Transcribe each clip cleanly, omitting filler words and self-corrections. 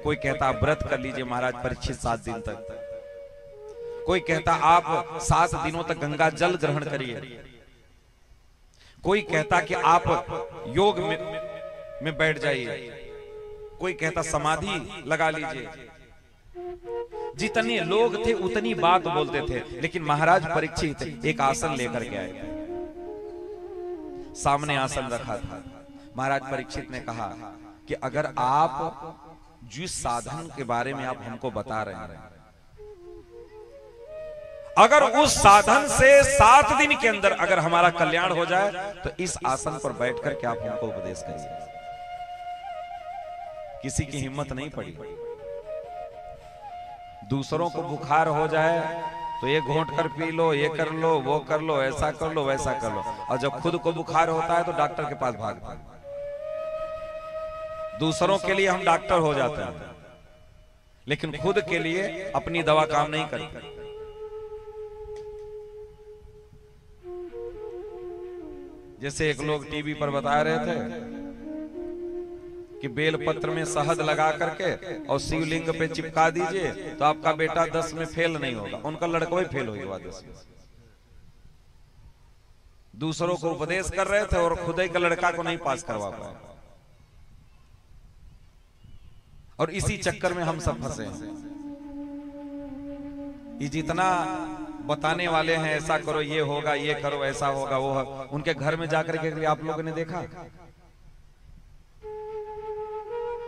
कोई कहता व्रत कर लीजिए महाराज परीक्षित 7 दिन तक, कोई कहता आप 7 दिनों तक गंगा जल ग्रहण करिए, कोई कहता कि आप योग में बैठ जाइए, कोई कहता समाधि लगा लीजिए। जितने लोग थे उतनी बात बोलते थे, लेकिन महाराज परीक्षित एक आसन लेकर के आए। सामने आसन रखा था। महाराज परीक्षित ने कहा कि अगर आप जिस साधन के बारे में आप हमको बता रहे हैं, अगर उस साधन से 7 दिन के अंदर अगर हमारा कल्याण हो जाए तो इस आसन पर बैठ करके आप हमको उपदेश करिए। किसी की हिम्मत नहीं पड़ी। दूसरों को बुखार हो जाए तो ये घोंट कर पी लो, ये कर लो, वो कर लो, ऐसा कर लो, वैसा कर लो, और जब खुद को बुखार होता है तो डॉक्टर के पास भागते हैं। दूसरों के लिए हम डॉक्टर हो जाते हैं, लेकिन खुद के लिए अपनी दवा काम नहीं करती। जैसे एक लोग टीवी पर बता रहे थे कि बेलपत्र में शहद लगा करके और शिवलिंग पे चिपका दीजिए तो आपका बेटा 10 में फेल नहीं होगा। उनका लड़का भी फेल हो गया 10 में। दूसरों को उपदेश कर रहे थे और खुद ही का लड़का को नहीं पास करवा पाए, और इसी चक्कर में हम सब फंसे हैं। ये जितना बताने वाले हैं ऐसा करो, ये होगा, ये करो, ऐसा होगा, वो होगा, उनके घर में जाकर के आप लोगों ने देखा?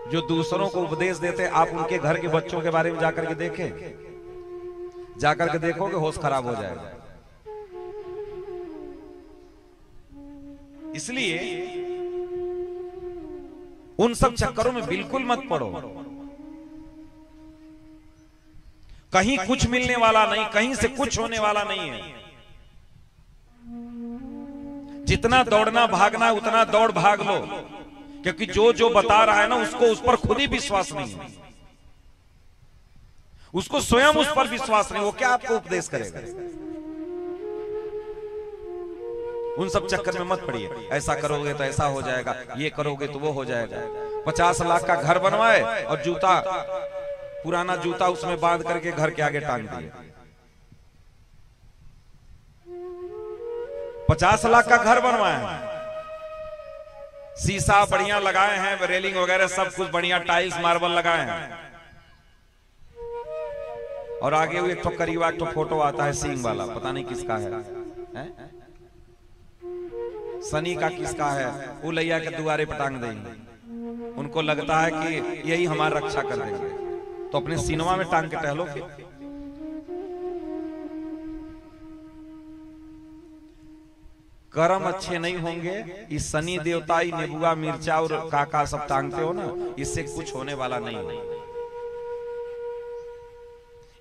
जो दूसरों को उपदेश देते, आप उनके घर के बच्चों के बारे में जाकर के देखें, जाकर के देखोगे होश खराब हो जाएगा। इसलिए उन सब चक्करों में बिल्कुल मत पड़ो। कहीं कुछ मिलने वाला नहीं, कहीं से कुछ होने वाला नहीं है। जितना दौड़ना भागना उतना दौड़ भाग लो, क्योंकि जो जो बता रहा है ना उसको उस पर खुद ही विश्वास नहीं है, उसको स्वयं उस पर विश्वास नहीं, वो क्या आपको उपदेश करेगा? उन सब चक्कर में मत पड़िए। ऐसा करोगे तो ऐसा हो जाएगा, ये करोगे तो वो हो जाएगा। 50 लाख का घर बनवाए और जूता, पुराना जूता उसमें बांध करके घर के आगे टांग दिए। 50 लाख का घर बनवाए हैं, शीशा बढ़िया लगाए हैं, रेलिंग वगैरह सब कुछ बढ़िया, टाइल्स मार्बल लगाए हैं, और आगे वो एक तो करीबा तो फोटो आता है सींग वाला, पता नहीं किसका है? शनि का किसका है? वो लैया के दुआरे पर टांग देंगे। उनको लगता है कि यही हमारी रक्षा कर देंगे, तो अपने सिनेमा में टांग के टहलो। कर्म अच्छे नहीं होंगे, इस शनि देवता, नेबुआ, मिर्चा और काका सब टांगते हो ना, इससे कुछ होने वाला नहीं है।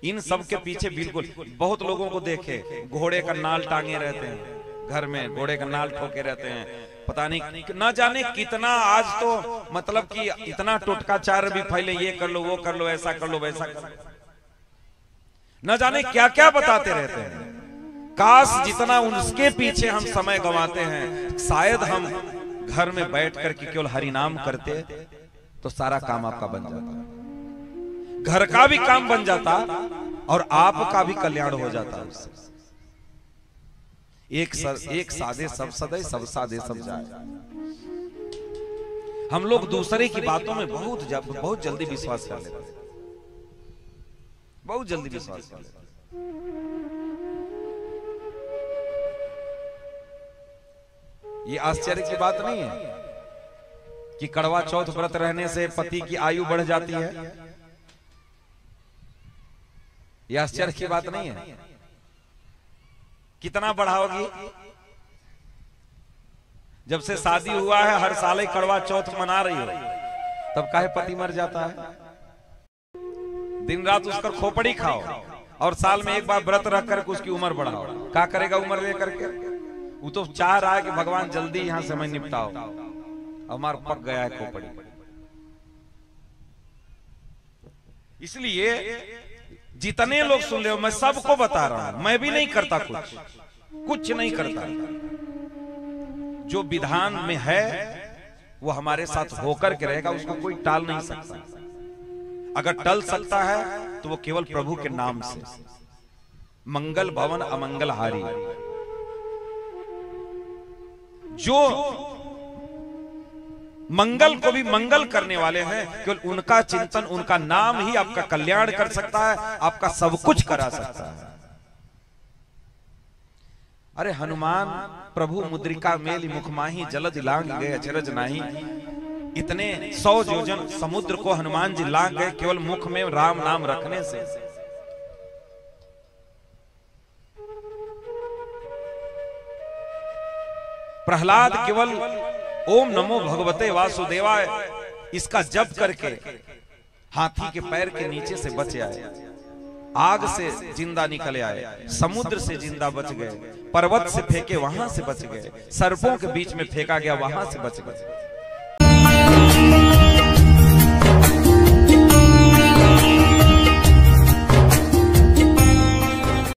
इन सब के पीछे बिल्कुल, बहुत लोगों को देखे घोड़े का नाल टांगे रहते हैं घर में, घोड़े का नाल ठोके रहते हैं, पता नहीं ना जाने कितना। आज तो मतलब कि इतना टोटकाचार भी फैले, ये कर लो, वो कर लो, ऐसा कर लो, वैसा कर लो, न जाने क्या क्या बताते रहते हैं। काश जितना उसके पीछे हम समय गंवाते हैं, शायद हम घर में बैठ करके केवल हरिनाम करते तो सारा काम आपका बन जाता, घर का भी काम बन जाता और आपका भी कल्याण हो जाता उससे। एक साधे सब सदे, सब साधे सब जाए। हम लोग दूसरे की बातों में बहुत जल्दी विश्वास कर लेते हैं, बहुत जल्दी विश्वास कर लेते हैं। ये आश्चर्य की बात नहीं है कि कड़वा चौथ व्रत रहने से पति की आयु बढ़ जाती है। ये आश्चर्य की बात नहीं है। कितना बढ़ाओगी? जब से शादी हुआ है हर साल ही कड़वा चौथ मना रही हो, तब काहे पति मर जाता है? दिन रात उसका खोपड़ी खाओ और साल में एक बार व्रत रख करके उसकी उम्र बढ़ाओ। क्या करेगा उम्र लेकर के? वो तो चाह रहा है कि भगवान जल्दी यहां से मैं निपटाओ, हमारा पक गया है खोपड़ी। इसलिए जितने लोग सुन ले, मैं सबको बता रहा हूं, मैं भी नहीं करता, कुछ नहीं करता। जो विधान में है वो हमारे साथ होकर के रहेगा, उसको कोई टाल नहीं सकता। अगर टल सकता है तो वो केवल प्रभु के नाम से। मंगल भवन अमंगल हारी, जो मंगल को भी मंगल करने वाले हैं, केवल उनका चिंतन, उनका नाम ही आपका कल्याण कर सकता है, आपका सब कुछ करा सकता है। अरे हनुमान प्रभु मुद्रिका मेली मुखमाही, जलद लांग गए अचरज नाही। इतने 100 योजन समुद्र को हनुमान जी लांग गए केवल मुख में राम नाम रखने से। प्रहलाद केवल ओम नमो भगवते वासुदेवाय इसका जप करके हाथी के पैर के नीचे से बच आए, आग से जिंदा निकले आए, समुद्र से जिंदा बच गए, पर्वत से फेंके वहां से बच गए, सर्पों के बीच में फेंका गया वहां से बच गए।